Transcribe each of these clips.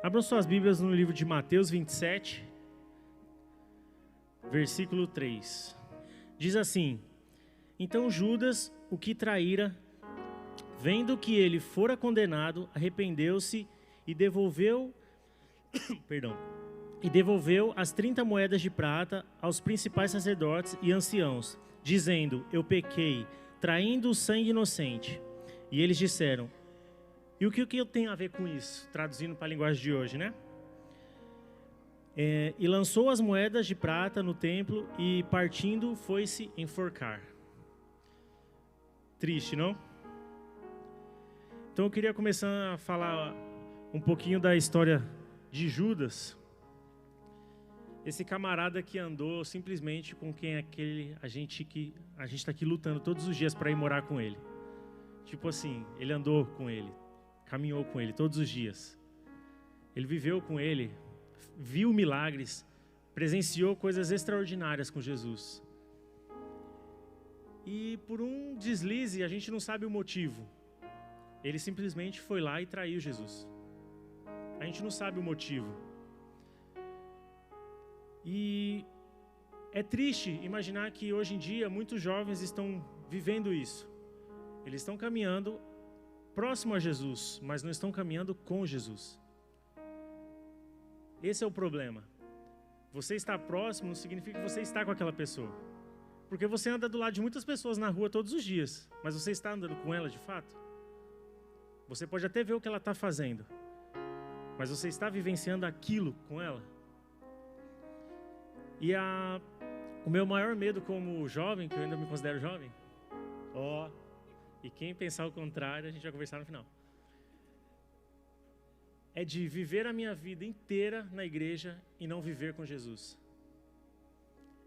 Abram suas Bíblias no livro de Mateus 27, versículo 3. Diz assim: Então Judas, o que traíra, vendo que ele fora condenado, arrependeu-se e devolveu as 30 moedas de prata aos principais sacerdotes e anciãos, dizendo: Eu pequei, traindo o sangue inocente. E eles disseram: E o que eu tenho a ver com isso? Traduzindo para a linguagem de hoje, né? E lançou as moedas de prata no templo e, partindo, foi-se enforcar. Triste, não? Então eu queria começar a falar um pouquinho da história de Judas. Esse camarada que andou simplesmente com quem a gente está aqui lutando todos os dias para ir morar com ele. Tipo assim, ele andou com ele, caminhou com ele todos os dias. Ele viveu com ele, viu milagres, presenciou coisas extraordinárias com Jesus. E por um deslize, a gente não sabe o motivo. Ele simplesmente foi lá e traiu Jesus. A gente não sabe o motivo. E é triste imaginar que hoje em dia muitos jovens estão vivendo isso. Eles estão caminhando próximo a Jesus, mas não estão caminhando com Jesus. Esse é o problema. Você estar próximo não significa que você está com aquela pessoa. Porque você anda do lado de muitas pessoas na rua todos os dias, mas você está andando com ela de fato? Você pode até ver o que ela está fazendo, mas você está vivenciando aquilo com ela? E o meu maior medo como jovem, que eu ainda me considero jovem, e quem pensar o contrário, a gente vai conversar no final, é de viver a minha vida inteira na igreja e não viver com Jesus.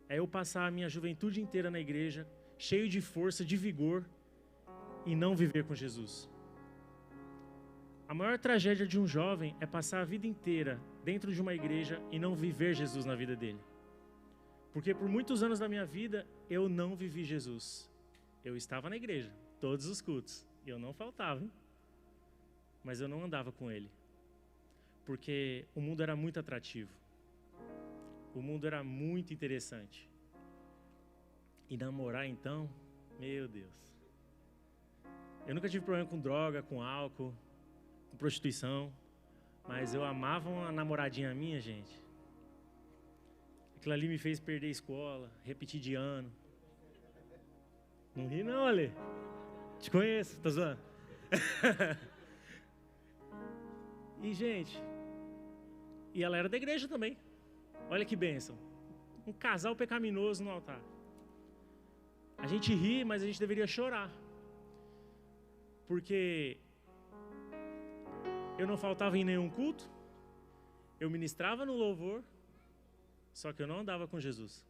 É eu passar a minha juventude inteira na igreja, cheio de força, de vigor, e não viver com Jesus. A maior tragédia de um jovem é passar a vida inteira dentro de uma igreja e não viver Jesus na vida dele. Porque por muitos anos da minha vida, eu não vivi Jesus. Eu estava na igreja, todos os cultos, e eu não faltava, hein? Mas eu não andava com ele. Porque o mundo era muito atrativo. O mundo era muito interessante. E namorar, então, meu Deus. Eu nunca tive problema com droga, com álcool, com prostituição, mas eu amava uma namoradinha minha, gente. Aquilo ali me fez perder a escola, repetir de ano. Não ri não, Ale. Te conheço, tá zoando? E, gente, e ela era da igreja também. Olha que bênção. Um casal pecaminoso no altar. A gente ri, mas a gente deveria chorar. Porque eu não faltava em nenhum culto. Eu ministrava no louvor. Só que eu não andava com Jesus.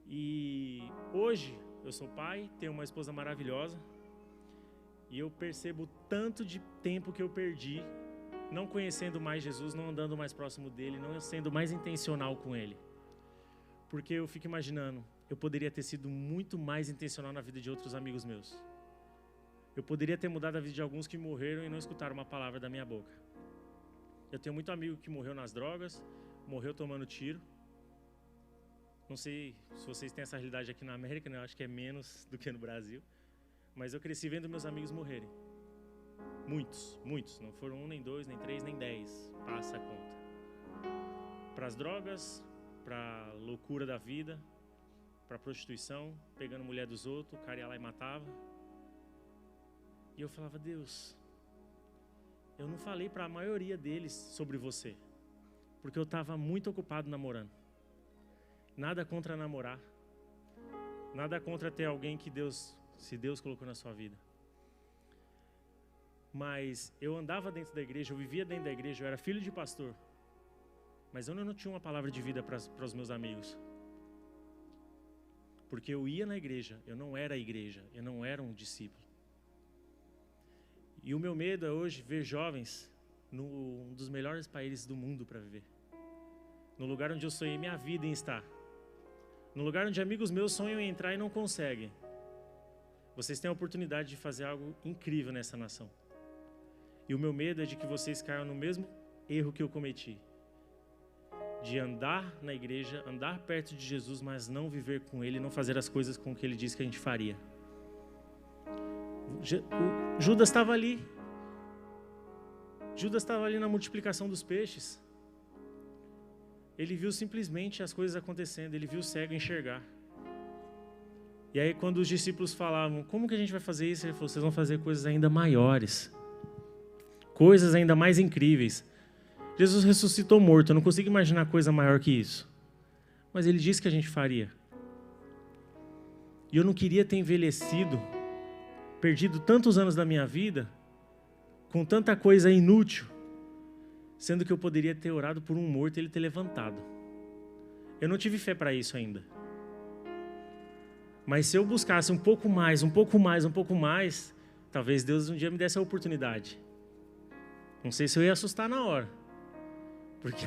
E hoje eu sou pai, tenho uma esposa maravilhosa. E eu percebo o tanto de tempo que eu perdi não conhecendo mais Jesus, não andando mais próximo dele, não sendo mais intencional com ele. Porque eu fico imaginando, eu poderia ter sido muito mais intencional na vida de outros amigos meus. Eu poderia ter mudado a vida de alguns que morreram e não escutaram uma palavra da minha boca. Eu tenho muito amigo que morreu nas drogas, morreu tomando tiro. Não sei se vocês têm essa realidade aqui na América, né? Eu acho que é menos do que no Brasil. Mas eu cresci vendo meus amigos morrerem. Muitos. Não foram 1, nem 2, nem 3, nem 10. Passa a conta. Para as drogas, para a loucura da vida, para a prostituição, pegando mulher dos outros, o cara ia lá e matava. E eu falava: Deus, eu não falei para a maioria deles sobre você, porque eu estava muito ocupado namorando. Nada contra namorar. Nada contra ter alguém que se Deus colocou na sua vida. Mas eu andava dentro da igreja, eu vivia dentro da igreja, eu era filho de pastor. Mas eu não tinha uma palavra de vida para os meus amigos. Porque eu ia na igreja, eu não era a igreja, eu não era um discípulo. E o meu medo é hoje ver jovens num dos melhores países do mundo para viver. No lugar onde eu sonhei minha vida em estar. No lugar onde amigos meus sonham em entrar e não conseguem. Vocês têm a oportunidade de fazer algo incrível nessa nação. E o meu medo é de que vocês caiam no mesmo erro que eu cometi. De andar na igreja, andar perto de Jesus, mas não viver com Ele, não fazer as coisas com que Ele disse que a gente faria. O Judas estava ali. Judas estava ali na multiplicação dos peixes. Ele viu simplesmente as coisas acontecendo, ele viu o cego enxergar. E aí quando os discípulos falavam, como que a gente vai fazer isso? Ele falou, vocês vão fazer coisas ainda maiores. Coisas ainda mais incríveis. Jesus ressuscitou morto, eu não consigo imaginar coisa maior que isso. Mas ele disse que a gente faria. E eu não queria ter envelhecido, perdido tantos anos da minha vida, com tanta coisa inútil, sendo que eu poderia ter orado por um morto e ele ter levantado. Eu não tive fé para isso ainda. Mas se eu buscasse um pouco mais, talvez Deus um dia me desse a oportunidade. Não sei se eu ia assustar na hora. Porque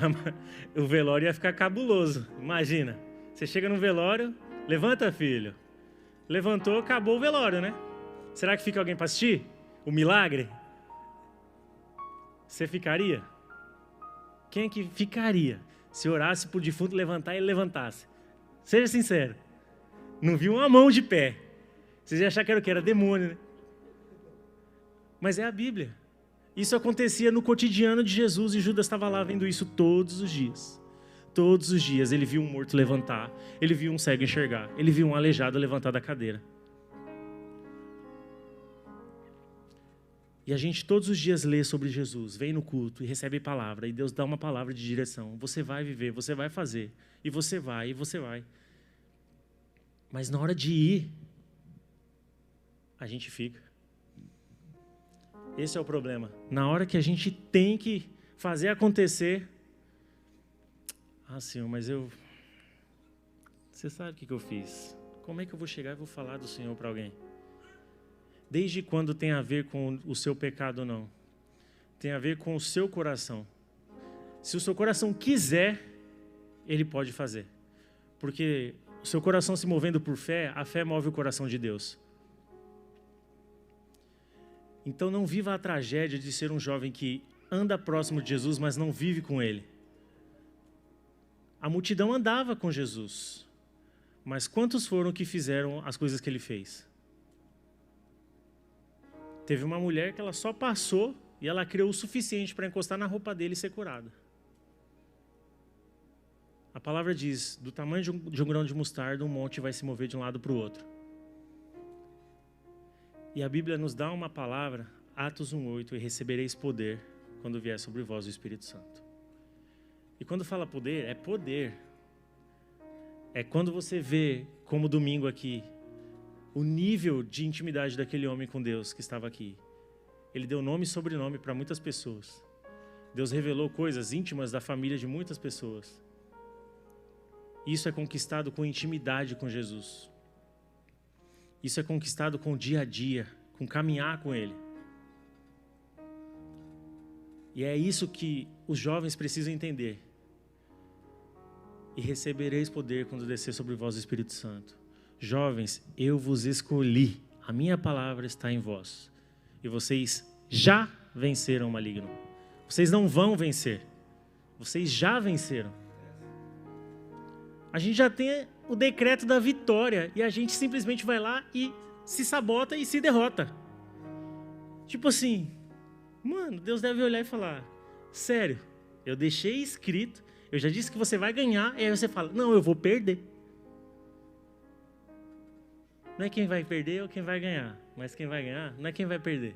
o velório ia ficar cabuloso. Imagina, você chega no velório, levanta, filho. Levantou, acabou o velório, né? Será que fica alguém para assistir? O milagre? Você ficaria? Quem é que ficaria se orasse para o defunto levantar e ele levantasse? Seja sincero. Não viu uma mão de pé. Vocês iam achar que era o quê? Era demônio, né? Mas é a Bíblia. Isso acontecia no cotidiano de Jesus e Judas estava lá vendo isso todos os dias. Todos os dias ele viu um morto levantar, ele viu um cego enxergar, ele viu um aleijado levantar da cadeira. E a gente todos os dias lê sobre Jesus, vem no culto e recebe palavra, e Deus dá uma palavra de direção. Você vai viver, você vai fazer, e você vai, e você vai. Mas na hora de ir, a gente fica. Esse é o problema. Na hora que a gente tem que fazer acontecer, Senhor, mas você sabe o que eu fiz? Como é que eu vou chegar e vou falar do Senhor para alguém? Desde quando tem a ver com o seu pecado ou não? Tem a ver com o seu coração. Se o seu coração quiser, ele pode fazer. Porque o seu coração se movendo por fé, a fé move o coração de Deus. Então não viva a tragédia de ser um jovem que anda próximo de Jesus, mas não vive com Ele. A multidão andava com Jesus, mas quantos foram que fizeram as coisas que Ele fez? Teve uma mulher que ela só passou e ela criou o suficiente para encostar na roupa dele e ser curada. A palavra diz, do tamanho de um grão de mostarda, um monte vai se mover de um lado para o outro. E a Bíblia nos dá uma palavra, Atos 1:8, e recebereis poder quando vier sobre vós o Espírito Santo. E quando fala poder, é poder. É quando você vê, como domingo aqui, o nível de intimidade daquele homem com Deus que estava aqui. Ele deu nome e sobrenome para muitas pessoas. Deus revelou coisas íntimas da família de muitas pessoas. Isso é conquistado com intimidade com Jesus. Isso é conquistado com o dia a dia, com caminhar com Ele. E é isso que os jovens precisam entender. E recebereis poder quando descer sobre vós o Espírito Santo. Jovens, eu vos escolhi, a minha palavra está em vós. E vocês já venceram o maligno. Vocês não vão vencer. Vocês já venceram. A gente já tem o decreto da vitória e a gente simplesmente vai lá e se sabota e se derrota. Tipo assim, mano, Deus deve olhar e falar, sério, eu deixei escrito, eu já disse que você vai ganhar, e aí você fala, não, eu vou perder. Não é quem vai perder ou quem vai ganhar, mas quem vai ganhar não é quem vai perder.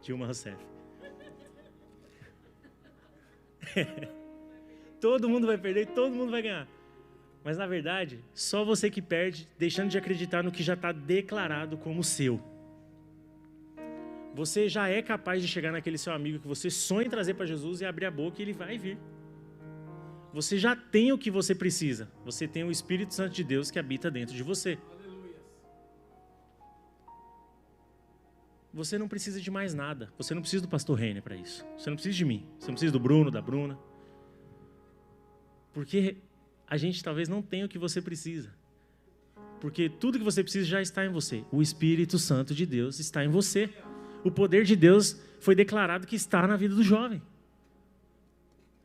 Dilma Rousseff. Todo mundo vai perder e todo mundo vai ganhar. Mas, na verdade, só você que perde, deixando de acreditar no que já está declarado como seu. Você já é capaz de chegar naquele seu amigo que você sonha em trazer para Jesus e abrir a boca e ele vai vir. Você já tem o que você precisa. Você tem o Espírito Santo de Deus que habita dentro de você. Você não precisa de mais nada. Você não precisa do pastor Reiner para isso. Você não precisa de mim. Você não precisa do Bruno, da Bruna. Porque a gente talvez não tenha o que você precisa. Porque tudo que você precisa já está em você. O Espírito Santo de Deus está em você. O poder de Deus foi declarado que está na vida do jovem.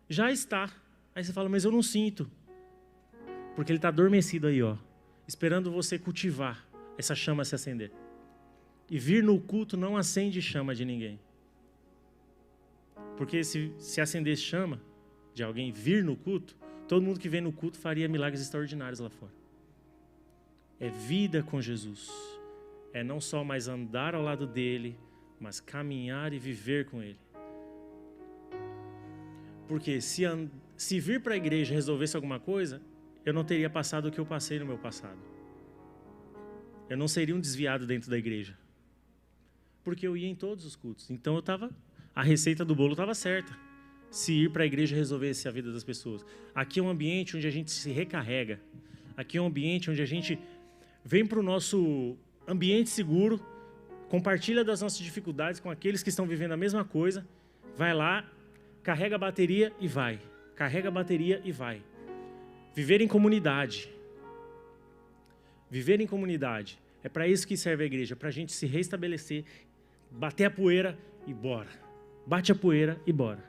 Já está. Aí você fala, mas eu não sinto. Porque ele está adormecido aí, ó, esperando você cultivar essa chama se acender. E vir no culto não acende chama de ninguém. Porque se acendesse chama de alguém vir no culto, todo mundo que vem no culto faria milagres extraordinários lá fora. É vida com Jesus. É não só mais andar ao lado dele, mas caminhar e viver com ele. Porque se vir para a igreja resolvesse alguma coisa, eu não teria passado o que eu passei no meu passado. Eu não seria um desviado dentro da igreja. Porque eu ia em todos os cultos. Então a receita do bolo estava certa. Se ir para a igreja resolvesse a vida das pessoas. Aqui é um ambiente onde a gente se recarrega. Aqui é um ambiente onde a gente vem para o nosso ambiente seguro, compartilha das nossas dificuldades com aqueles que estão vivendo a mesma coisa, vai lá, carrega a bateria e vai. Carrega a bateria e vai. Viver em comunidade. Viver em comunidade. É para isso que serve a igreja, para a gente se restabelecer, bater a poeira e bora. Bate a poeira e bora.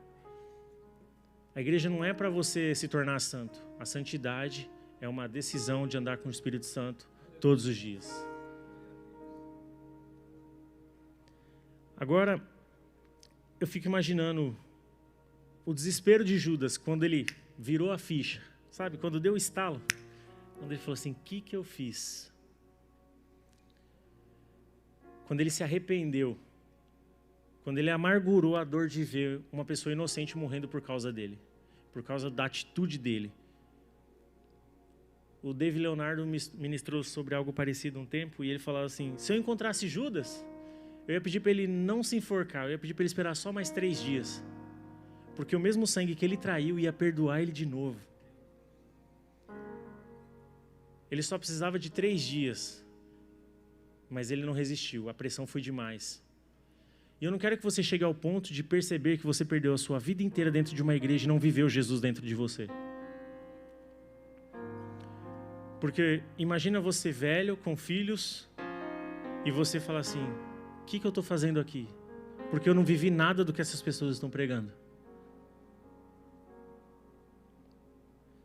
A igreja não é para você se tornar santo. A santidade é uma decisão de andar com o Espírito Santo todos os dias. Agora, eu fico imaginando o desespero de Judas quando ele virou a ficha. Sabe, quando deu o estalo. Quando ele falou assim, o que eu fiz? Quando ele se arrependeu. Quando ele amargurou a dor de ver uma pessoa inocente morrendo por causa dele. Por causa da atitude dele. O David Leonardo ministrou sobre algo parecido um tempo. E ele falava assim, se eu encontrasse Judas, eu ia pedir para ele não se enforcar. Eu ia pedir para ele esperar só mais 3 dias. Porque o mesmo sangue que ele traiu ia perdoar ele de novo. Ele só precisava de 3 dias. Mas ele não resistiu. A pressão foi demais. E eu não quero que você chegue ao ponto de perceber que você perdeu a sua vida inteira dentro de uma igreja e não viveu Jesus dentro de você. Porque imagina você velho, com filhos, e você fala assim, o que eu estou fazendo aqui? Porque eu não vivi nada do que essas pessoas estão pregando.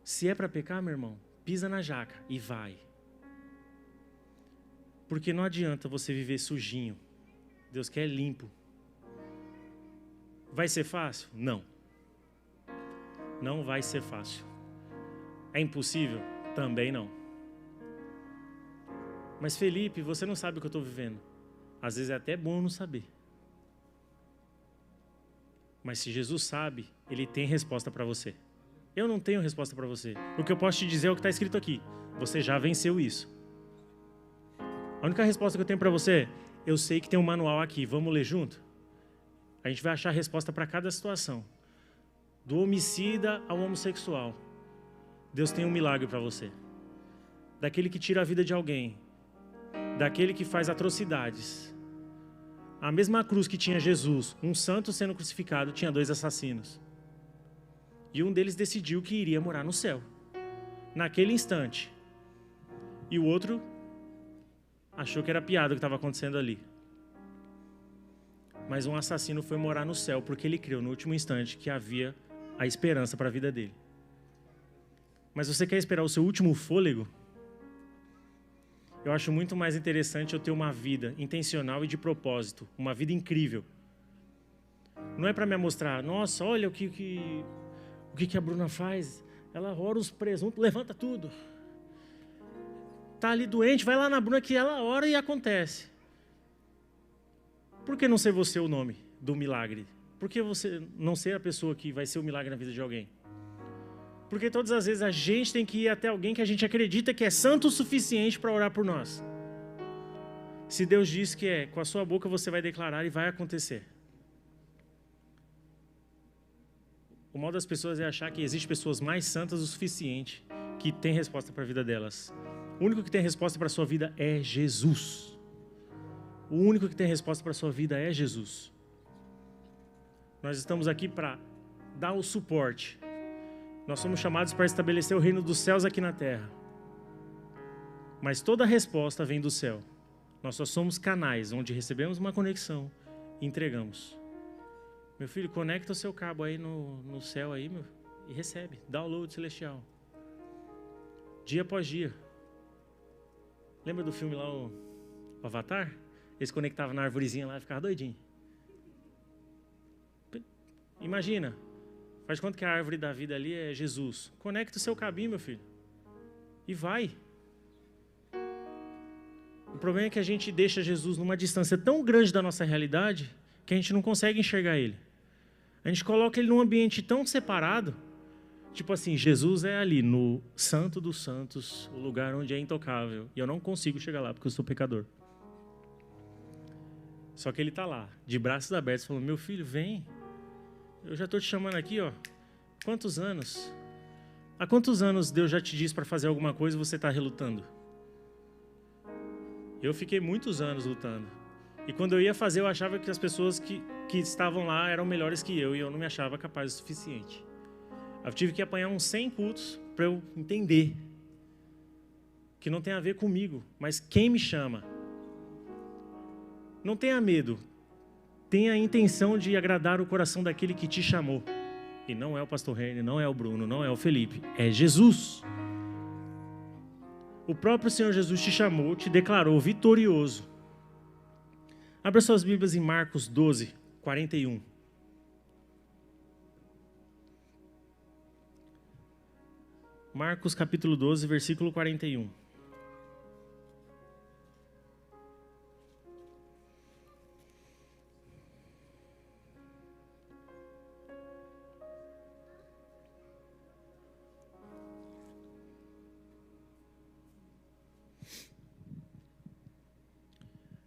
Se é para pecar, meu irmão, pisa na jaca e vai. Porque não adianta você viver sujinho. Deus quer limpo. Vai ser fácil? Não. Não vai ser fácil. É impossível? Também não. Mas Felipe, você não sabe o que eu estou vivendo. Às vezes é até bom não saber. Mas se Jesus sabe, Ele tem resposta para você. Eu não tenho resposta para você. O que eu posso te dizer é o que está escrito aqui. Você já venceu isso. A única resposta que eu tenho para você é, eu sei que tem um manual aqui, vamos ler junto? A gente vai achar a resposta para cada situação. Do homicida ao homossexual. Deus tem um milagre para você. Daquele que tira a vida de alguém. Daquele que faz atrocidades. A mesma cruz que tinha Jesus, um santo sendo crucificado, tinha 2 assassinos. E um deles decidiu que iria morar no céu. Naquele instante. E o outro achou que era piada o que estava acontecendo ali. Mas um assassino foi morar no céu porque ele creu no último instante que havia a esperança para a vida dele. Mas você quer esperar o seu último fôlego? Eu acho muito mais interessante eu ter uma vida intencional e de propósito. Uma vida incrível. Não é para me mostrar, nossa, olha o que a Bruna faz. Ela ora os presuntos, levanta tudo. Tá ali doente, vai lá na Bruna que ela ora e acontece. Por que não ser você o nome do milagre? Por que você não ser a pessoa que vai ser o milagre na vida de alguém? Porque todas as vezes a gente tem que ir até alguém que a gente acredita que é santo o suficiente para orar por nós. Se Deus diz que é, com a sua boca você vai declarar e vai acontecer. O mal das pessoas é achar que existem pessoas mais santas o suficiente que têm resposta para a vida delas. O único que tem resposta para a sua vida é Jesus. O único que tem resposta para a sua vida é Jesus. Nós estamos aqui para dar o suporte. Nós somos chamados para estabelecer o reino dos céus aqui na terra. Mas toda a resposta vem do céu. Nós só somos canais onde recebemos uma conexão e entregamos. Meu filho, conecta o seu cabo aí no céu aí, meu, e recebe. Download celestial. Dia após dia. Lembra do filme lá, o Avatar? Eles conectavam na arvorezinha lá e ficavam doidinho. Imagina, faz conta que a árvore da vida ali é Jesus. Conecta o seu cabinho, meu filho. E vai. O problema é que a gente deixa Jesus numa distância tão grande da nossa realidade que a gente não consegue enxergar ele. A gente coloca ele num ambiente tão separado. Tipo assim, Jesus é ali no Santo dos Santos, o lugar onde é intocável. E eu não consigo chegar lá porque eu sou pecador. Só que ele está lá, de braços abertos, falando, meu filho, vem. Eu já estou te chamando aqui, ó. Quantos anos? Há quantos anos Deus já te disse para fazer alguma coisa e você está relutando? Eu fiquei muitos anos lutando. E quando eu ia fazer, eu achava que as pessoas que estavam lá eram melhores que eu. E eu não me achava capaz o suficiente. Eu tive que apanhar uns 100 cultos para eu entender que não tem a ver comigo, mas quem me chama. Não tenha medo. Tenha a intenção de agradar o coração daquele que te chamou. E não é o pastor Rene, não é o Bruno, não é o Felipe. É Jesus. O próprio Senhor Jesus te chamou, te declarou vitorioso. Abra suas Bíblias em Marcos 12, 41. Marcos capítulo 12, versículo 41.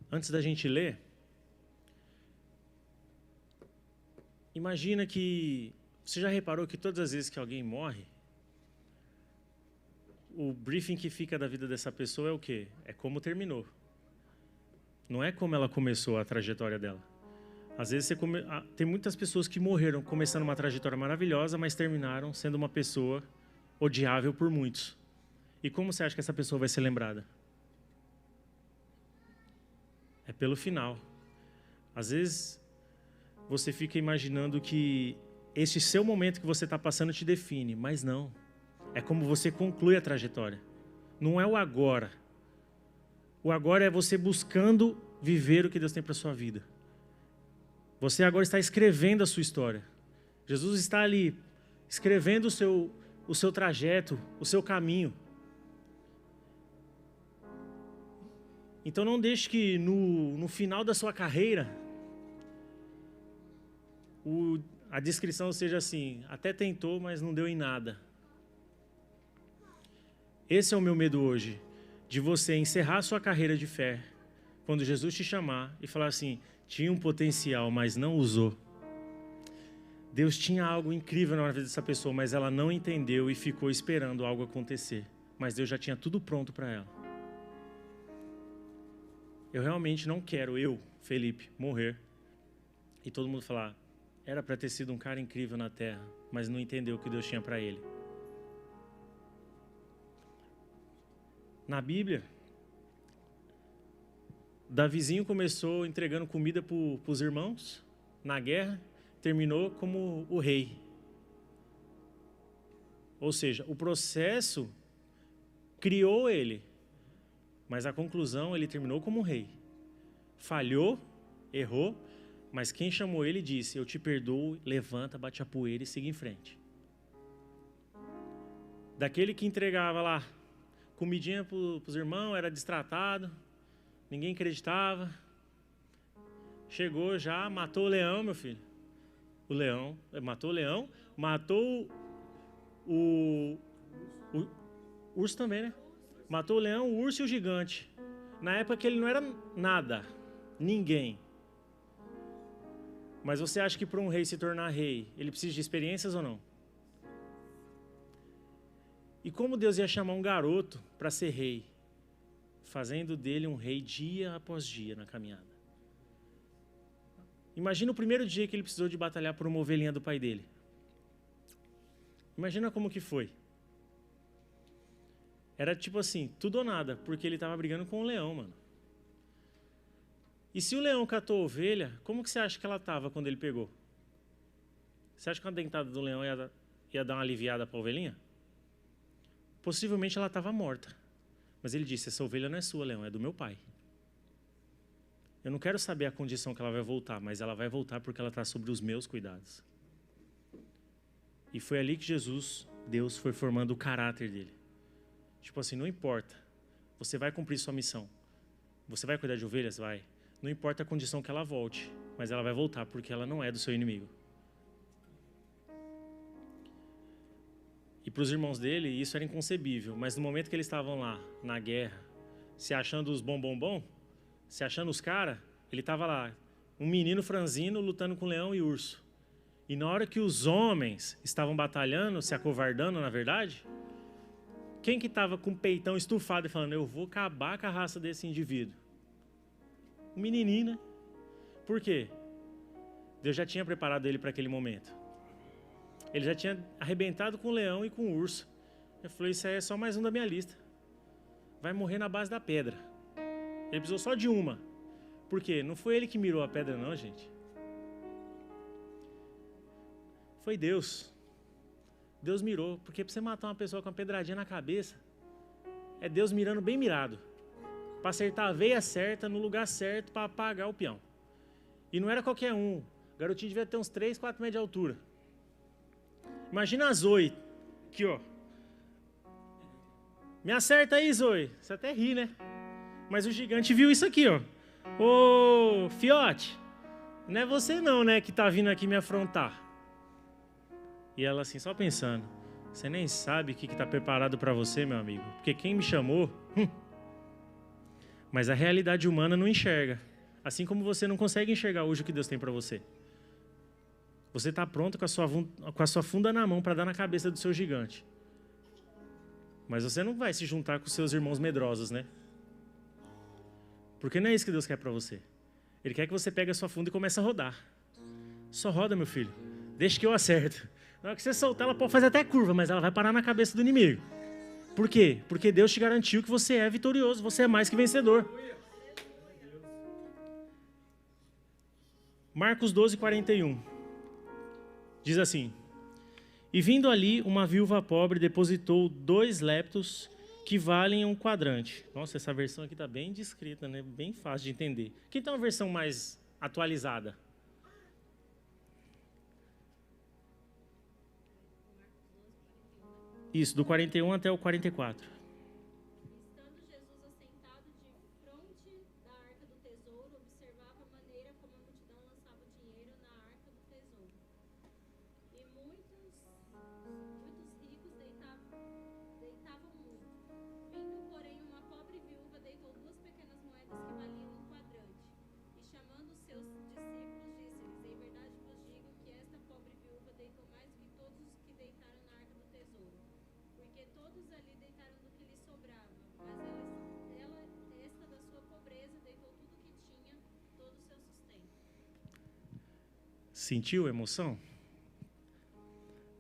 Antes da gente ler, imagina que... Você já reparou que todas as vezes que alguém morre, o briefing que fica da vida dessa pessoa é o quê? É como terminou. Não é como ela começou a trajetória dela. Às vezes tem muitas pessoas que morreram começando uma trajetória maravilhosa, mas terminaram sendo uma pessoa odiável por muitos. E como você acha que essa pessoa vai ser lembrada? É pelo final. Às vezes você fica imaginando que esse seu momento que você está passando te define, mas não. É como você conclui a trajetória. Não é o agora. O agora é você buscando viver o que Deus tem para a sua vida. Você agora está escrevendo a sua história. Jesus está ali, escrevendo o seu trajeto, o seu caminho. Então não deixe que no final da sua carreira, a descrição seja assim, até tentou, mas não deu em nada. Esse é o meu medo hoje, de você encerrar sua carreira de fé, quando Jesus te chamar e falar assim, tinha um potencial, mas não usou. Deus tinha algo incrível na vida dessa pessoa, mas ela não entendeu e ficou esperando algo acontecer. Mas Deus já tinha tudo pronto para ela. Eu realmente não quero, eu, Felipe, morrer e todo mundo falar, era para ter sido um cara incrível na terra, mas não entendeu o que Deus tinha para ele. Na Bíblia, Davizinho começou entregando comida para os irmãos, na guerra, terminou como o rei. Ou seja, o processo criou ele, mas a conclusão ele terminou como um rei. Falhou, errou, mas quem chamou ele disse, eu te perdoo, levanta, bate a poeira e siga em frente. Daquele que entregava lá comidinha para os irmãos, era destratado, ninguém acreditava. Chegou já, matou o leão, meu filho. O leão, matou o leão, matou o urso também, né? Matou o leão, o urso e o gigante. Na época que ele não era nada, ninguém. Mas você acha que para um rei se tornar rei, ele precisa de experiências ou não? E como Deus ia chamar um garoto para ser rei, fazendo dele um rei dia após dia na caminhada. Imagina o primeiro dia que ele precisou de batalhar por uma ovelhinha do pai dele. Imagina como que foi. Era tipo assim, tudo ou nada, porque ele estava brigando com um leão, mano. E se o leão catou a ovelha, como que você acha que ela estava quando ele pegou? Você acha que uma dentada do leão ia dar uma aliviada para a ovelhinha? Possivelmente ela estava morta. Mas ele disse, essa ovelha não é sua, leão, é do meu pai. Eu não quero saber a condição que ela vai voltar, mas ela vai voltar porque ela está sobre os meus cuidados. E foi ali que Deus foi formando o caráter dele. Tipo assim, não importa, você vai cumprir sua missão. Você vai cuidar de ovelhas? Vai. Não importa a condição que ela volte, mas ela vai voltar porque ela não é do seu inimigo. E para os irmãos dele, isso era inconcebível. Mas no momento que eles estavam lá, na guerra, se achando os bom, se achando os caras, ele estava lá, um menino franzino lutando com leão e urso. E na hora que os homens estavam batalhando, se acovardando, na verdade, quem que estava com o peitão estufado e falando, eu vou acabar com a raça desse indivíduo? Um menininho, né? Por quê? Deus já tinha preparado ele para aquele momento. Ele já tinha arrebentado com o leão e com o urso. Eu falei, isso aí é só mais um da minha lista. Vai morrer na base da pedra. Ele precisou só de uma. Por quê? Não foi ele que mirou a pedra não, gente. Foi Deus. Deus mirou. Porque para você matar uma pessoa com uma pedradinha na cabeça, é Deus mirando bem mirado. Para acertar a veia certa, no lugar certo, para apagar o peão. E não era qualquer um. O garotinho devia ter uns 3, 4 metros de altura. Imagina a Zoe, aqui ó. Me acerta aí, Zoe. Você até ri, né? Mas o gigante viu isso aqui, ó. Ô, fiote, não é você não, né, que tá vindo aqui me afrontar. E ela assim, só pensando, você nem sabe o que tá preparado para você, meu amigo. Porque quem me chamou... Mas a realidade humana não enxerga. Assim como você não consegue enxergar hoje o que Deus tem para você. Você está pronto com a sua funda na mão para dar na cabeça do seu gigante. Mas você não vai se juntar com os seus irmãos medrosos, né? Porque não é isso que Deus quer para você. Ele quer que você pegue a sua funda e comece a rodar. Só roda, meu filho. Deixa que eu acerto. Na hora que você soltar, ela pode fazer até curva, mas ela vai parar na cabeça do inimigo. Por quê? Porque Deus te garantiu que você é vitorioso, você é mais que vencedor. Marcos 12, 41. Diz assim, e vindo ali, uma viúva pobre depositou 2 leptos que valem um quadrante. Nossa, essa versão aqui está bem descrita, né? Bem fácil de entender. Quem tem uma versão mais atualizada? Isso, do 41 até o 44. Sentiu emoção?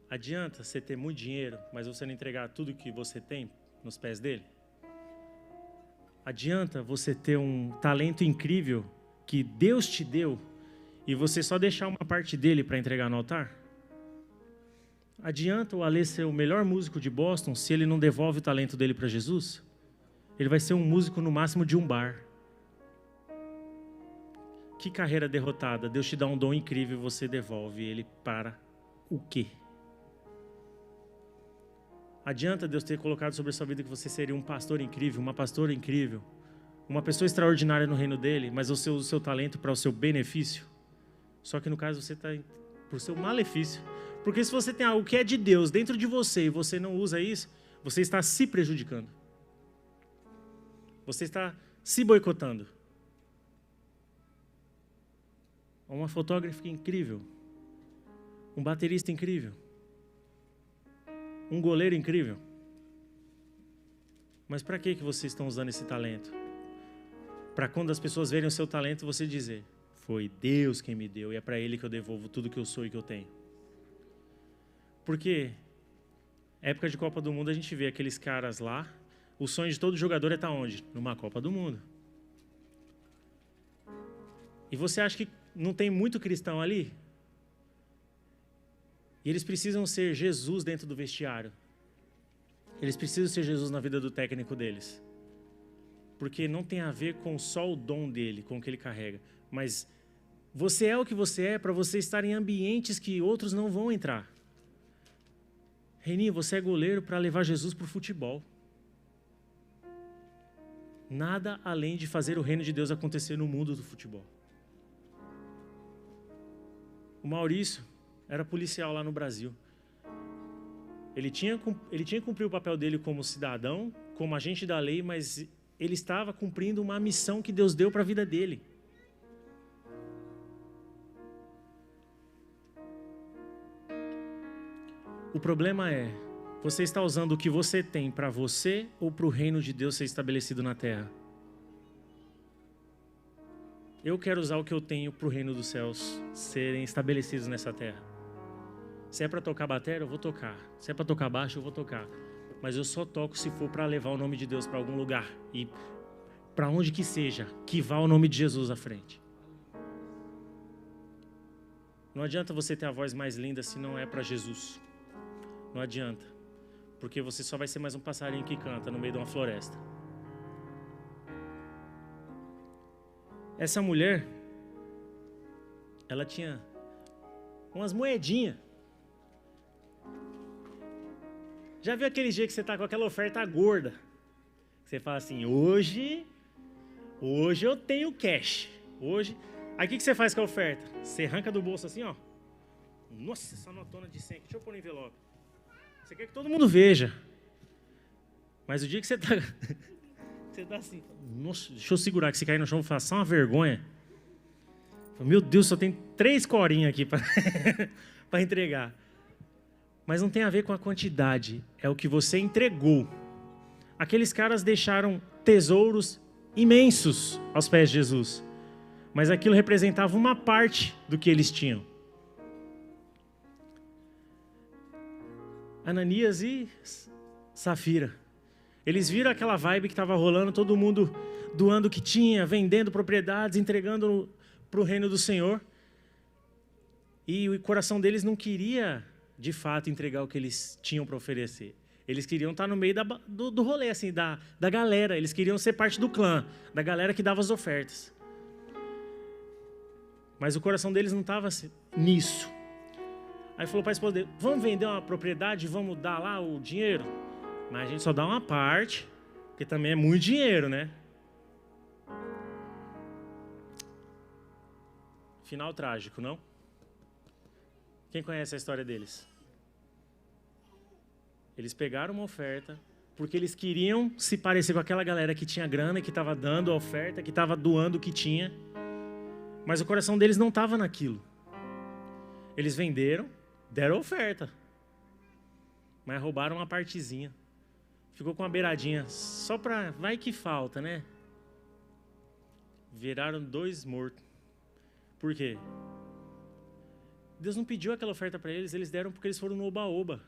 Adianta você ter muito dinheiro, mas você não entregar tudo que você tem nos pés dele? Adianta você ter um talento incrível que Deus te deu e você só deixar uma parte dele para entregar no altar? Adianta o Alê ser o melhor músico de Boston se ele não devolve o talento dele para Jesus? Ele vai ser um músico no máximo de um bar. Que carreira derrotada. Deus te dá um dom incrível e você devolve ele para o quê? Adianta Deus ter colocado sobre a sua vida que você seria um pastor incrível, uma pastora incrível, uma pessoa extraordinária no reino dele, mas você usa o seu talento para o seu benefício? Só que no caso você está por seu malefício. Porque se você tem algo que é de Deus dentro de você e você não usa isso, você está se prejudicando. Você está se boicotando. Uma fotógrafa incrível, um baterista incrível, um goleiro incrível. Mas para que vocês estão usando esse talento? Para quando as pessoas verem o seu talento, você dizer, foi Deus quem me deu e é para Ele que eu devolvo tudo que eu sou e que eu tenho. Porque, época de Copa do Mundo, a gente vê aqueles caras lá, o sonho de todo jogador é estar onde? Numa Copa do Mundo. E você acha que não tem muito cristão ali? E eles precisam ser Jesus dentro do vestiário. Eles precisam ser Jesus na vida do técnico deles. Porque não tem a ver com só o dom dele, com o que ele carrega. Mas você é o que você é para você estar em ambientes que outros não vão entrar. Reininho, você é goleiro para levar Jesus para o futebol. Nada além de fazer o reino de Deus acontecer no mundo do futebol. O Maurício era policial lá no Brasil. Ele tinha que cumprir o papel dele como cidadão, como agente da lei, mas ele estava cumprindo uma missão que Deus deu para a vida dele. O problema é, você está usando o que você tem para você ou para o reino de Deus ser estabelecido na terra? Eu quero usar o que eu tenho para o reino dos céus serem estabelecidos nessa terra. Se é para tocar bateria, eu vou tocar. Se é para tocar baixo, eu vou tocar. Mas eu só toco se for para levar o nome de Deus para algum lugar. E para onde que seja, que vá o nome de Jesus à frente. Não adianta você ter a voz mais linda se não é para Jesus. Não adianta. Porque você só vai ser mais um passarinho que canta no meio de uma floresta. Essa mulher, ela tinha umas moedinhas. Já viu aquele dia que você está com aquela oferta gorda? Você fala assim, hoje eu tenho cash. Aí o que você faz com a oferta? Você arranca do bolso assim, ó. Nossa, essa notona de 100 aqui. Deixa eu pôr no envelope. Você quer que todo mundo veja. Mas o dia que você está... você está assim... Nossa, deixa eu segurar que se cair no chão, faça uma vergonha. Meu Deus, só tem 3 corinhas aqui para entregar. Mas não tem a ver com a quantidade. É o que você entregou. Aqueles caras deixaram tesouros imensos aos pés de Jesus. Mas aquilo representava uma parte do que eles tinham. Ananias e Safira. Eles viram aquela vibe que estava rolando, todo mundo doando o que tinha, vendendo propriedades, entregando para o reino do Senhor. E o coração deles não queria, de fato, entregar o que eles tinham para oferecer. Eles queriam estar no meio do rolê, assim, da galera. Eles queriam ser parte do clã, da galera que dava as ofertas. Mas o coração deles não estava nisso. Aí falou para a esposa dele, vamos vender uma propriedade, vamos dar lá o dinheiro? Mas a gente só dá uma parte, porque também é muito dinheiro, né? Final trágico, não? Quem conhece a história deles? Eles pegaram uma oferta, porque eles queriam se parecer com aquela galera que tinha grana, que estava dando a oferta, que estava doando o que tinha. Mas o coração deles não estava naquilo. Eles venderam, deram oferta, mas roubaram uma partezinha. Ficou com uma beiradinha, só para... vai que falta, né? Viraram 2 mortos. Por quê? Deus não pediu aquela oferta para eles, eles deram porque eles foram no oba-oba.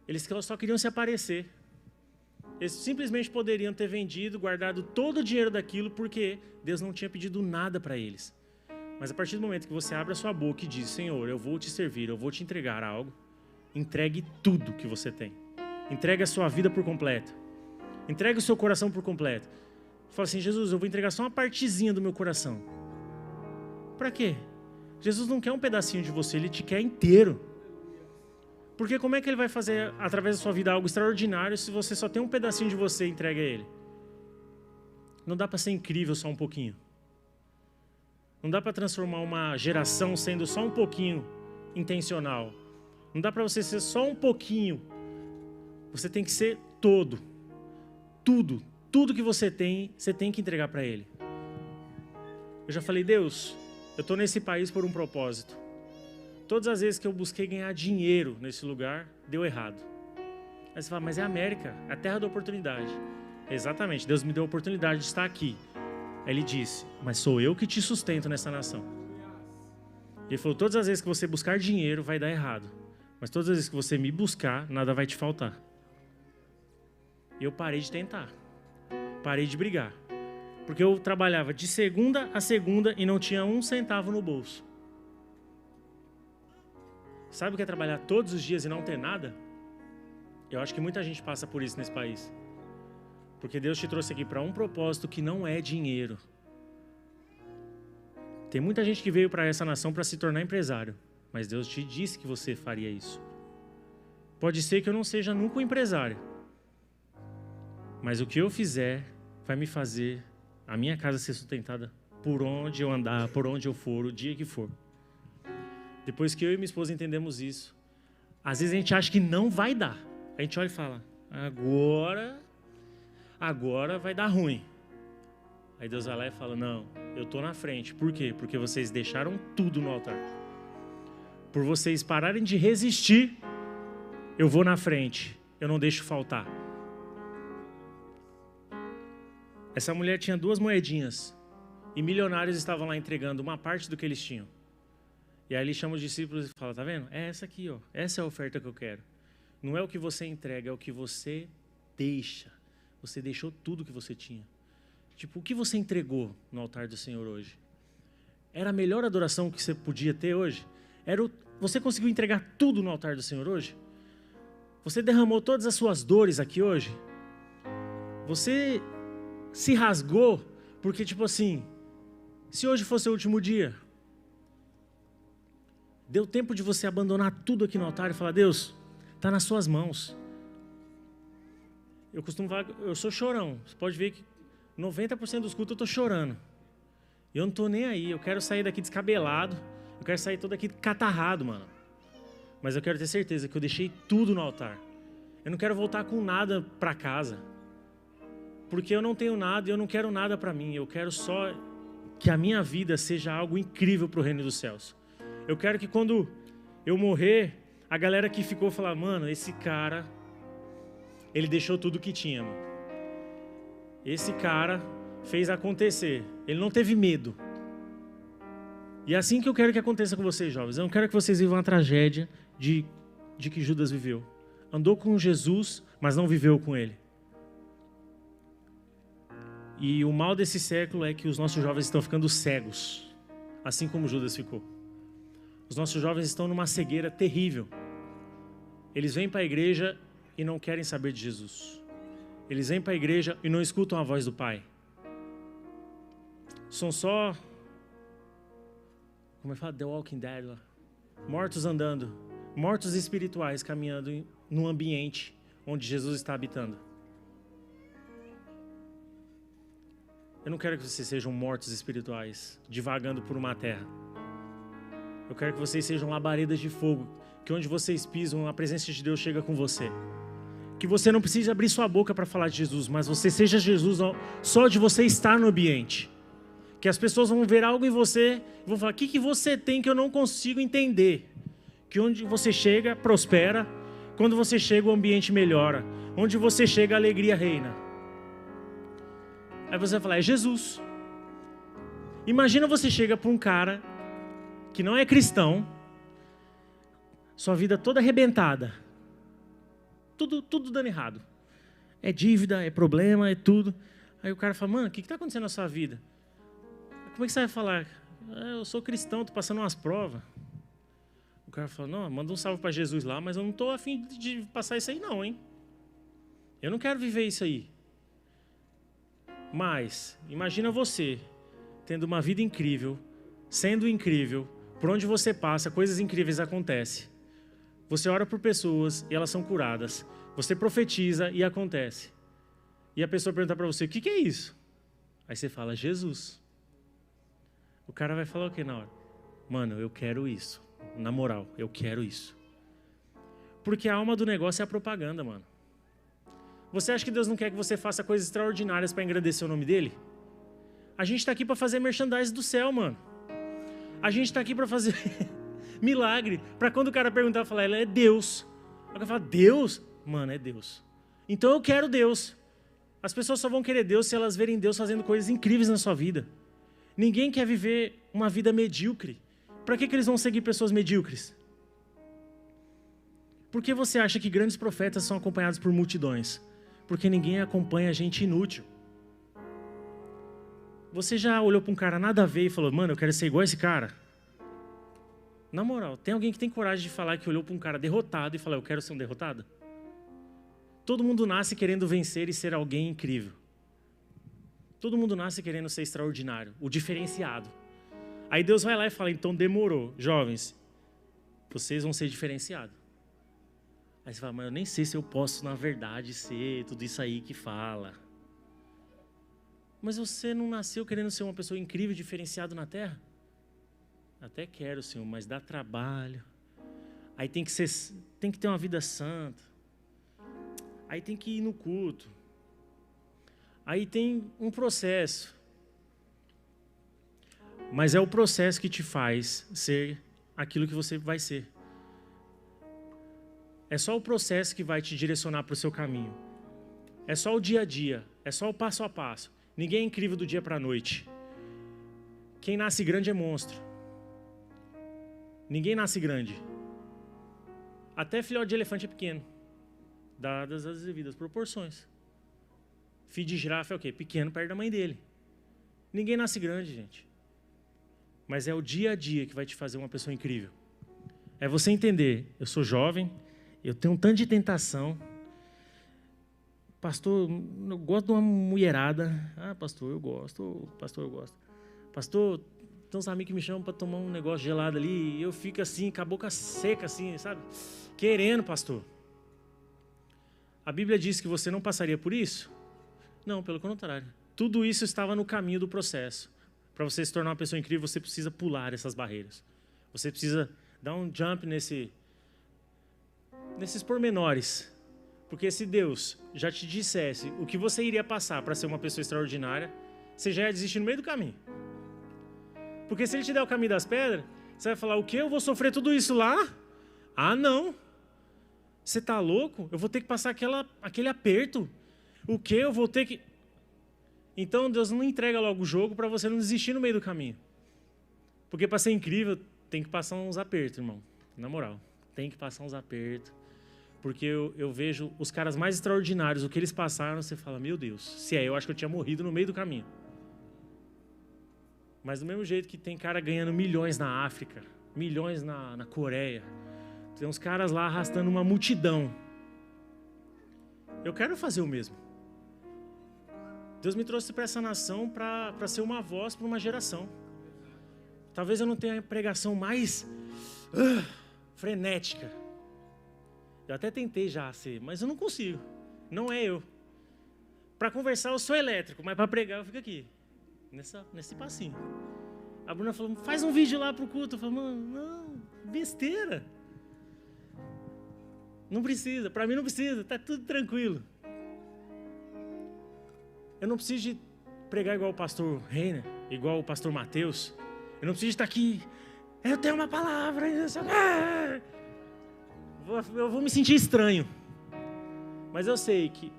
Eles só queriam se aparecer. Eles simplesmente poderiam ter vendido, guardado todo o dinheiro daquilo, porque Deus não tinha pedido nada para eles. Mas a partir do momento que você abre a sua boca e diz, Senhor, eu vou te servir, eu vou te entregar algo, entregue tudo que você tem. Entregue a sua vida por completo. Entregue o seu coração por completo. Fala assim, Jesus, eu vou entregar só uma partezinha do meu coração. Para quê? Jesus não quer um pedacinho de você, Ele te quer inteiro. Porque como é que Ele vai fazer, através da sua vida, algo extraordinário se você só tem um pedacinho de você e entrega a Ele? Não dá para ser incrível só um pouquinho. Não dá para transformar uma geração sendo só um pouquinho intencional. Não dá para você ser só um pouquinho. Você tem que ser todo. Tudo que você tem que entregar para Ele. Eu já falei, Deus, eu estou nesse país por um propósito. Todas as vezes que eu busquei ganhar dinheiro nesse lugar, deu errado. Aí você fala, mas é a América, é a terra da oportunidade. Exatamente, Deus me deu a oportunidade de estar aqui. Aí Ele disse, mas sou eu que te sustento nessa nação. Ele falou, todas as vezes que você buscar dinheiro, vai dar errado. Mas todas as vezes que você me buscar, nada vai te faltar. E eu parei de tentar. Parei de brigar. Porque eu trabalhava de segunda a segunda e não tinha um centavo no bolso. Sabe o que é trabalhar todos os dias e não ter nada? Eu acho que muita gente passa por isso nesse país. Porque Deus te trouxe aqui para um propósito que não é dinheiro. Tem muita gente que veio para essa nação para se tornar empresário. Mas Deus te disse que você faria isso. Pode ser que eu não seja nunca um empresário. Mas o que eu fizer vai me fazer a minha casa ser sustentada por onde eu andar, por onde eu for, o dia que for. Depois que eu e minha esposa entendemos isso, às vezes a gente acha que não vai dar. A gente olha e fala, agora vai dar ruim. Aí Deus vai lá e fala, não, eu estou na frente. Por quê? Porque vocês deixaram tudo no altar. Por vocês pararem de resistir, eu vou na frente. Eu não deixo faltar. Essa mulher tinha 2 moedinhas. E milionários estavam lá entregando uma parte do que eles tinham. E aí ele chama os discípulos e fala, tá vendo? É essa aqui, ó. Essa é a oferta que eu quero. Não é o que você entrega, é o que você deixa. Você deixou tudo que você tinha. Tipo, o que você entregou no altar do Senhor hoje? Era a melhor adoração que você podia ter hoje? Você conseguiu entregar tudo no altar do Senhor hoje? Você derramou todas as suas dores aqui hoje? Você se rasgou porque, tipo assim, se hoje fosse o último dia, deu tempo de você abandonar tudo aqui no altar e falar, Deus, está nas suas mãos. Eu costumo falar, eu sou chorão. Você pode ver que 90% dos cultos eu estou chorando. E eu não estou nem aí. Eu quero sair daqui descabelado. Eu quero sair todo aqui catarrado, mano. Mas eu quero ter certeza que eu deixei tudo no altar. Eu não quero voltar com nada para casa. Porque eu não tenho nada e eu não quero nada para mim. Eu quero só que a minha vida seja algo incrível para o reino dos céus. Eu quero que quando eu morrer, a galera que ficou falar, mano, esse cara, ele deixou tudo que tinha, mano. Esse cara fez acontecer. Ele não teve medo. E é assim que eu quero que aconteça com vocês, jovens. Eu não quero que vocês vivam a tragédia de que Judas viveu. Andou com Jesus, mas não viveu com ele. E o mal desse século é que os nossos jovens estão ficando cegos, assim como Judas ficou. Os nossos jovens estão numa cegueira terrível. Eles vêm para a igreja e não querem saber de Jesus. Eles vêm para a igreja e não escutam a voz do Pai. São só, como é que fala? The Walking Dead lá. Mortos andando. Mortos espirituais caminhando num ambiente onde Jesus está habitando. Eu não quero que vocês sejam mortos espirituais, divagando por uma terra. Eu quero que vocês sejam labaredas de fogo, que onde vocês pisam, a presença de Deus chega com você. Que você não precise abrir sua boca para falar de Jesus, mas você seja Jesus só de você estar no ambiente. Que as pessoas vão ver algo em você e vão falar, o que você tem que eu não consigo entender? Que onde você chega, prospera. Quando você chega, o ambiente melhora. Onde você chega, a alegria reina. Aí você vai falar, é Jesus. Imagina você chega para um cara que não é cristão, sua vida toda arrebentada, tudo dando errado. É dívida, é problema, é tudo. Aí o cara fala, mano, o que está acontecendo na sua vida? Como é que você vai falar? Eu sou cristão, estou passando umas provas. O cara fala, não, manda um salve para Jesus lá, mas eu não estou a fim de passar isso aí não, hein? Eu não quero viver isso aí. Mas, imagina você tendo uma vida incrível, sendo incrível, por onde você passa, coisas incríveis acontecem. Você ora por pessoas e elas são curadas. Você profetiza e acontece. E a pessoa pergunta para você, o que é isso? Aí você fala, Jesus. O cara vai falar o que na hora? Mano, eu quero isso. Na moral, eu quero isso. Porque a alma do negócio é a propaganda, mano. Você acha que Deus não quer que você faça coisas extraordinárias para engrandecer o nome dele? A gente está aqui para fazer merchandise do céu, mano. A gente está aqui para fazer milagre. Para quando o cara perguntar, falar, ele é Deus. O cara fala, Deus? Mano, é Deus. Então eu quero Deus. As pessoas só vão querer Deus se elas verem Deus fazendo coisas incríveis na sua vida. Ninguém quer viver uma vida medíocre. Para que eles vão seguir pessoas medíocres? Por que você acha que grandes profetas são acompanhados por multidões? Porque ninguém acompanha gente inútil. Você já olhou para um cara nada a ver e falou, mano, eu quero ser igual a esse cara? Na moral, tem alguém que tem coragem de falar que olhou para um cara derrotado e falou, eu quero ser um derrotado? Todo mundo nasce querendo vencer e ser alguém incrível. Todo mundo nasce querendo ser extraordinário, o diferenciado. Aí Deus vai lá e fala, então demorou. Jovens, vocês vão ser diferenciados. Aí você fala, mas eu nem sei se eu posso, na verdade, ser tudo isso aí que fala. Mas você não nasceu querendo ser uma pessoa incrível, diferenciada na Terra? Até quero, Senhor, mas dá trabalho. Aí tem que ter uma vida santa. Aí tem que ir no culto. Aí tem um processo. Mas é o processo que te faz ser aquilo que você vai ser. É só o processo que vai te direcionar para o seu caminho. É só o dia a dia. É só o passo a passo. Ninguém é incrível do dia para a noite. Quem nasce grande é monstro. Ninguém nasce grande. Até filhote de elefante é pequeno. Dadas as devidas proporções. Filho de girafa é o quê? Pequeno perto da mãe dele. Ninguém nasce grande, gente. Mas é o dia a dia que vai te fazer uma pessoa incrível. É você entender, eu sou jovem, eu tenho um tanto de tentação. Pastor, eu gosto de uma mulherada. Ah, pastor, eu gosto. Pastor, eu gosto. Pastor, tem uns amigos que me chamam para tomar um negócio gelado ali e eu fico assim, com a boca seca assim, sabe? Querendo, pastor. A Bíblia diz que você não passaria por isso? Não, pelo contrário. Tudo isso estava no caminho do processo. Para você se tornar uma pessoa incrível, você precisa pular essas barreiras. Você precisa dar um jump nesses pormenores. Porque se Deus já te dissesse o que você iria passar para ser uma pessoa extraordinária, você já ia desistir no meio do caminho. Porque se Ele te der o caminho das pedras, você vai falar, o quê? Eu vou sofrer tudo isso lá? Ah, não. Você está louco? Eu vou ter que passar aquele aperto. O quê? Eu vou ter que... Então Deus não entrega logo o jogo para você não desistir no meio do caminho. Porque para ser incrível, tem que passar uns apertos, irmão. Na moral, tem que passar uns apertos. Porque eu vejo os caras mais extraordinários, o que eles passaram, você fala, meu Deus, se é eu, acho que eu tinha morrido no meio do caminho. Mas do mesmo jeito que tem cara ganhando milhões na África, milhões na Coreia, tem uns caras lá arrastando uma multidão. Eu quero fazer o mesmo. Deus me trouxe para essa nação para ser uma voz para uma geração. Talvez eu não tenha a pregação mais frenética. Eu até tentei já ser, mas eu não consigo. Não é eu. Para conversar eu sou elétrico, mas para pregar eu fico aqui. Nesse passinho. A Bruna falou, faz um vídeo lá pro culto. Eu falei, mano, não, besteira. Não precisa, para mim não precisa, tá tudo tranquilo. Eu não preciso de pregar igual o pastor Reiner, igual o pastor Mateus. Eu não preciso de estar aqui, eu tenho uma palavra. Eu vou me sentir estranho. Mas eu sei que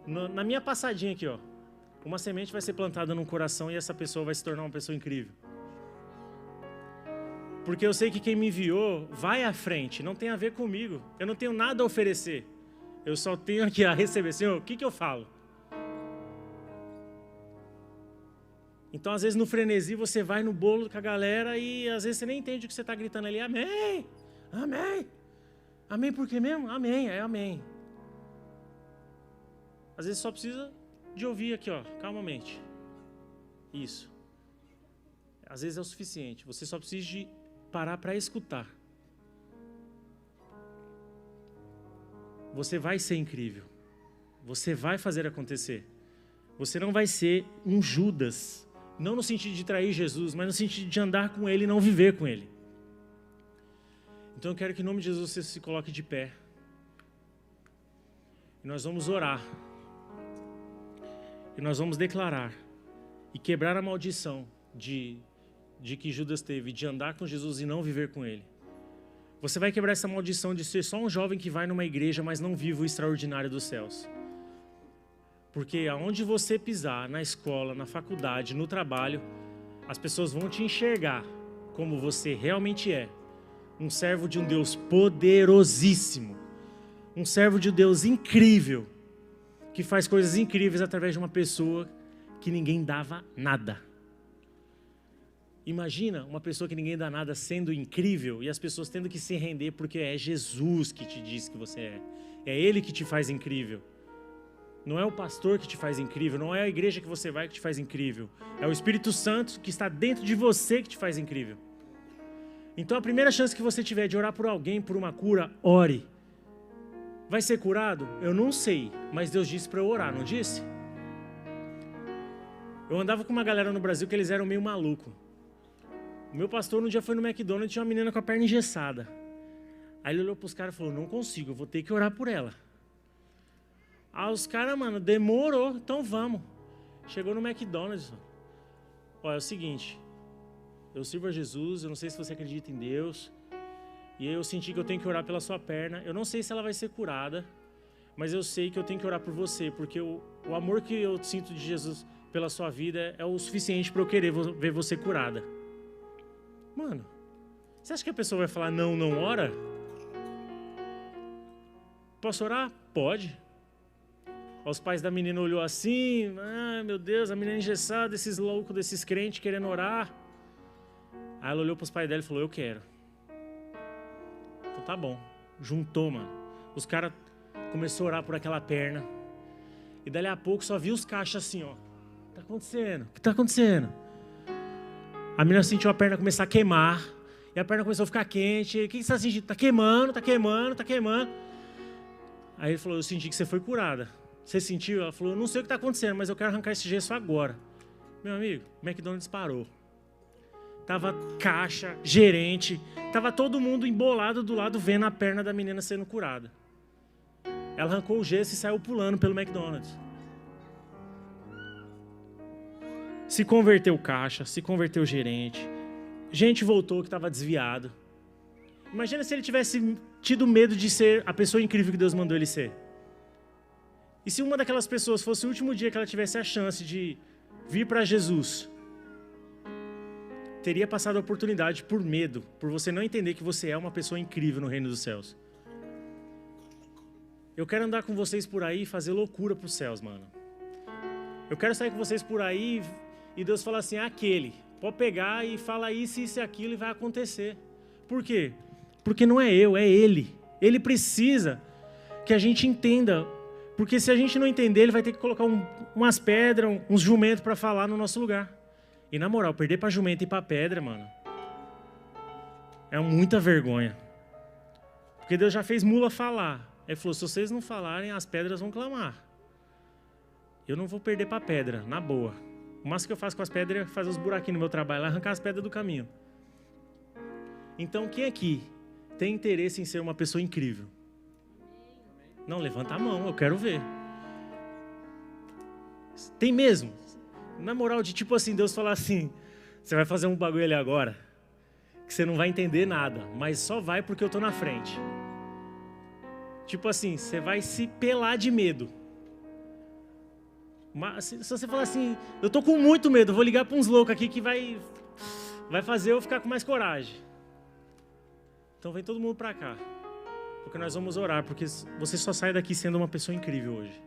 na minha passadinha aqui, ó, uma semente vai ser plantada num coração e essa pessoa vai se tornar uma pessoa incrível. Porque eu sei que quem me enviou vai à frente, não tem a ver comigo. Eu não tenho nada a oferecer. Eu só tenho aqui a receber. Senhor, o que eu falo? Então, às vezes, no frenesi, você vai no bolo com a galera e às vezes você nem entende o que você está gritando ali. Amém! Amém! Amém por quê mesmo? Amém, é amém. Às vezes só precisa de ouvir aqui, ó, calmamente. Isso. Às vezes é o suficiente. Você só precisa de parar para escutar. Você vai ser incrível. Você vai fazer acontecer. Você não vai ser um Judas. Não no sentido de trair Jesus, mas no sentido de andar com Ele e não viver com Ele. Então eu quero que em nome de Jesus você se coloque de pé. E nós vamos orar. E nós vamos declarar e quebrar a maldição de que Judas teve, de andar com Jesus e não viver com Ele. Você vai quebrar essa maldição de ser só um jovem que vai numa igreja, mas não vive o extraordinário dos céus. Porque aonde você pisar, na escola, na faculdade, no trabalho, as pessoas vão te enxergar como você realmente é. Um servo de um Deus poderosíssimo. Um servo de um Deus incrível. Que faz coisas incríveis através de uma pessoa que ninguém dava nada. Imagina uma pessoa que ninguém dá nada sendo incrível e as pessoas tendo que se render porque é Jesus que te diz que você é. É Ele que te faz incrível. Não é o pastor que te faz incrível, não é a igreja que você vai que te faz incrível. É o Espírito Santo que está dentro de você que te faz incrível. Então a primeira chance que você tiver de orar por alguém, por uma cura, ore. Vai ser curado? Eu não sei, mas Deus disse para eu orar, não disse? Eu andava com uma galera no Brasil que eles eram meio malucos. O meu pastor um dia foi no McDonald's e tinha uma menina com a perna engessada. Aí ele olhou pros caras e falou, não consigo, eu vou ter que orar por ela. Aí os caras, mano, demorou, então vamos. Chegou no McDonald's. Olha, é o seguinte, eu sirvo a Jesus, eu não sei se você acredita em Deus, e eu senti que eu tenho que orar pela sua perna. Eu não sei se ela vai ser curada, mas eu sei que eu tenho que orar por você, porque o amor que eu sinto de Jesus pela sua vida é o suficiente para eu querer ver você curada. Mano, você acha que a pessoa vai falar não, não ora? Posso orar? Pode. Os pais da menina olhou assim, meu Deus, a menina engessada, esses loucos, desses crentes querendo orar. Aí ela olhou para os pais dela e falou, eu quero. Então tá bom. Juntou, mano. Os caras começaram a orar por aquela perna. E dali a pouco só viu os caixas assim, ó. O que tá acontecendo? O que tá acontecendo? A menina sentiu a perna começar a queimar. E a perna começou a ficar quente. O que você está sentindo? Tá queimando, tá queimando, tá queimando. Aí ele falou, eu senti que você foi curada. Você sentiu? Ela falou, eu não sei o que está acontecendo, mas eu quero arrancar esse gesso agora. Meu amigo, o McDonald's parou. Tava caixa, gerente, tava todo mundo embolado do lado vendo a perna da menina sendo curada. Ela arrancou o gesso e saiu pulando pelo McDonald's. Se converteu caixa, se converteu gerente. Gente voltou que estava desviado. Imagina se ele tivesse tido medo de ser a pessoa incrível que Deus mandou ele ser. E se uma daquelas pessoas fosse o último dia que ela tivesse a chance de vir para Jesus, teria passado a oportunidade por medo, por você não entender que você é uma pessoa incrível no reino dos céus. Eu quero andar com vocês por aí e fazer loucura para os céus, mano. Eu quero sair com vocês por aí e Deus fala assim, aquele, pode pegar e fala isso, isso e aquilo e vai acontecer. Por quê? Porque não é eu, é Ele. Ele precisa que a gente entenda. Porque se a gente não entender, Ele vai ter que colocar umas pedras, uns jumentos para falar no nosso lugar. E na moral, perder para jumento e para pedra, mano, é muita vergonha. Porque Deus já fez mula falar. Ele falou, se vocês não falarem, as pedras vão clamar. Eu não vou perder para pedra, na boa. O máximo que eu faço com as pedras é fazer os buraquinhos no meu trabalho, arrancar as pedras do caminho. Então, quem aqui tem interesse em ser uma pessoa incrível? Não, levanta a mão, eu quero ver. Tem mesmo? Na moral de tipo assim, Deus falar assim, você vai fazer um bagulho ali agora, que você não vai entender nada, mas só vai porque eu tô na frente. Tipo assim, você vai se pelar de medo. Mas se você falar assim, eu tô com muito medo, vou ligar para uns loucos aqui que vai fazer eu ficar com mais coragem. Então vem todo mundo para cá, porque nós vamos orar, porque você só sai daqui sendo uma pessoa incrível hoje.